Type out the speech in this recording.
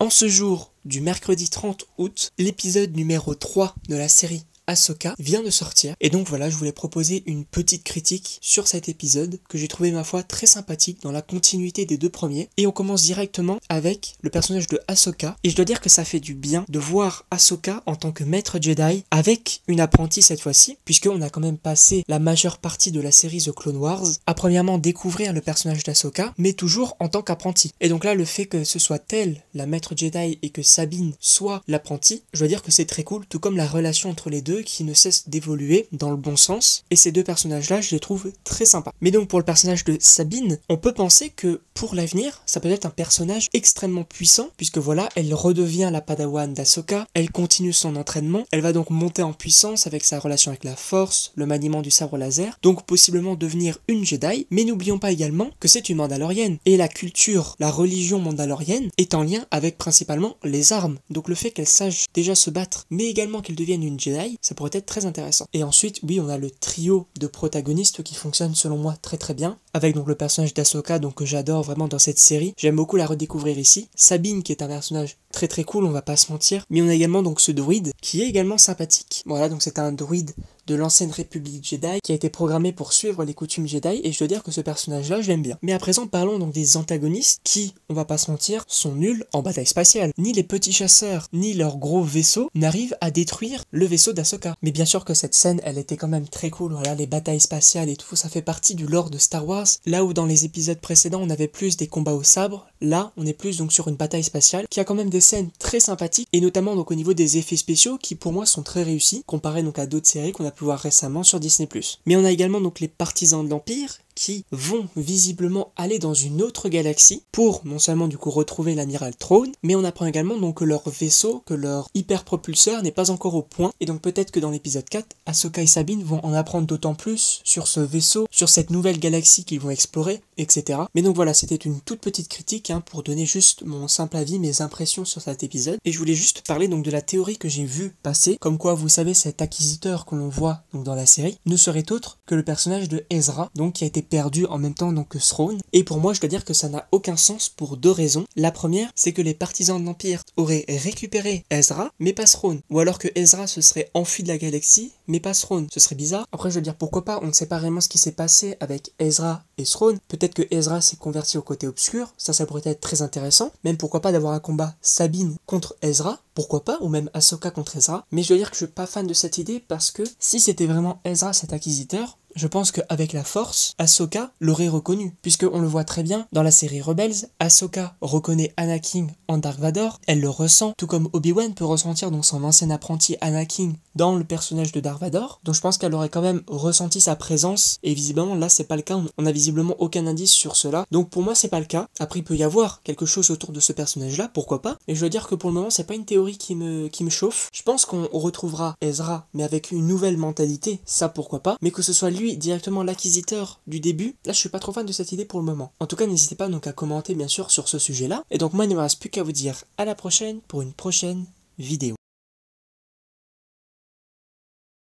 En ce jour du mercredi 30 août, l'épisode numéro 3 de la série Ahsoka vient de sortir, et donc voilà, je voulais proposer une petite critique sur cet épisode que j'ai trouvé ma foi très sympathique dans la continuité des deux premiers. Et on commence directement avec le personnage de Ahsoka, et je dois dire que ça fait du bien de voir Ahsoka en tant que maître Jedi avec une apprentie cette fois-ci, puisqu'on a quand même passé la majeure partie de la série The Clone Wars à premièrement découvrir le personnage d'Ahsoka, mais toujours en tant qu'apprenti. Et donc là, le fait que ce soit elle la maître Jedi et que Sabine soit l'apprentie, je dois dire que c'est très cool, tout comme la relation entre les deux qui ne cesse d'évoluer dans le bon sens, et ces deux personnages-là, je les trouve très sympas. Mais donc pour le personnage de Sabine, on peut penser que pour l'avenir, ça peut être un personnage extrêmement puissant, puisque voilà, elle redevient la padawan d'Ahsoka, elle continue son entraînement, elle va donc monter en puissance avec sa relation avec la Force, le maniement du sabre laser, donc possiblement devenir une Jedi, mais n'oublions pas également que c'est une Mandalorienne, et la culture, la religion mandalorienne est en lien avec principalement les armes, donc le fait qu'elle sache déjà se battre, mais également qu'elle devienne une Jedi, ça pourrait être très intéressant. Et ensuite, oui, on a le trio de protagonistes qui fonctionne selon moi très bien, avec donc le personnage d'Ahsoka, donc que j'adore vraiment dans cette série. J'aime beaucoup la redécouvrir ici. Sabine, qui est un personnage très cool, on va pas se mentir. Mais on a également donc ce druide, qui est également sympathique. Voilà, donc c'est un druide de l'ancienne République Jedi, qui a été programmé pour suivre les coutumes Jedi, et je dois dire que ce personnage-là, je l'aime bien. Mais à présent, parlons donc des antagonistes, qui, on va pas se mentir, sont nuls en bataille spatiale. Ni les petits chasseurs, ni leurs gros vaisseaux n'arrivent à détruire le vaisseau d'Ahsoka. Mais bien sûr que cette scène, elle était quand même très cool, voilà, les batailles spatiales et tout, ça fait partie du lore de Star Wars. Là où dans les épisodes précédents, on avait plus des combats au sabre, là, on est plus donc sur une bataille spatiale, qui a quand même des scènes très sympathiques, et notamment donc au niveau des effets spéciaux, qui pour moi sont très réussis, comparé donc à d'autres séries qu'on a pu voir récemment sur Disney+. Mais on a également donc les partisans de l'Empire, qui vont visiblement aller dans une autre galaxie pour non seulement du coup retrouver l'amiral Thrawn, mais on apprend également donc que leur vaisseau, que leur hyperpropulseur n'est pas encore au point, et donc peut-être que dans l'épisode 4, Ahsoka et Sabine vont en apprendre d'autant plus sur ce vaisseau, sur cette nouvelle galaxie qu'ils vont explorer, etc. Mais donc voilà, c'était une toute petite critique pour donner juste mon simple avis, mes impressions sur cet épisode, et je voulais juste parler donc de la théorie que j'ai vue passer, comme quoi vous savez cet acquisiteur que l'on voit donc dans la série ne serait autre que le personnage de Ezra, donc qui a été perdu en même temps donc que Thrawn, et pour moi je dois dire que ça n'a aucun sens pour deux raisons. La première, c'est que les partisans de l'Empire auraient récupéré Ezra, mais pas Thrawn, ou alors que Ezra se serait enfui de la galaxie, mais pas Thrawn, ce serait bizarre. Après je veux dire pourquoi pas, on ne sait pas vraiment ce qui s'est passé avec Ezra et Thrawn, peut-être que Ezra s'est converti au côté obscur, ça pourrait être très intéressant, même pourquoi pas d'avoir un combat Sabine contre Ezra, pourquoi pas, ou même Ahsoka contre Ezra, mais je dois dire que je suis pas fan de cette idée parce que si c'était vraiment Ezra cet acquisiteur, je pense qu'avec la Force, Ahsoka l'aurait reconnu, puisqu'on le voit très bien dans la série Rebels, Ahsoka reconnaît Anakin en Dark Vador, elle le ressent, tout comme Obi-Wan peut ressentir donc son ancien apprenti Anakin dans le personnage de Dark Vador, donc je pense qu'elle aurait quand même ressenti sa présence, et visiblement là c'est pas le cas, on a visiblement aucun indice sur cela, donc pour moi c'est pas le cas. Après il peut y avoir quelque chose autour de ce personnage-là, pourquoi pas, et je dois dire que pour le moment c'est pas une théorie qui me chauffe. Je pense qu'on retrouvera Ezra, mais avec une nouvelle mentalité, ça pourquoi pas, mais que ce soit lui directement l'acquisiteur du début, là je suis pas trop fan de cette idée pour le moment. En tout cas n'hésitez pas donc à commenter bien sûr sur ce sujet-là, et donc moi il ne me reste plus qu'à vous dire à la prochaine pour une prochaine vidéo.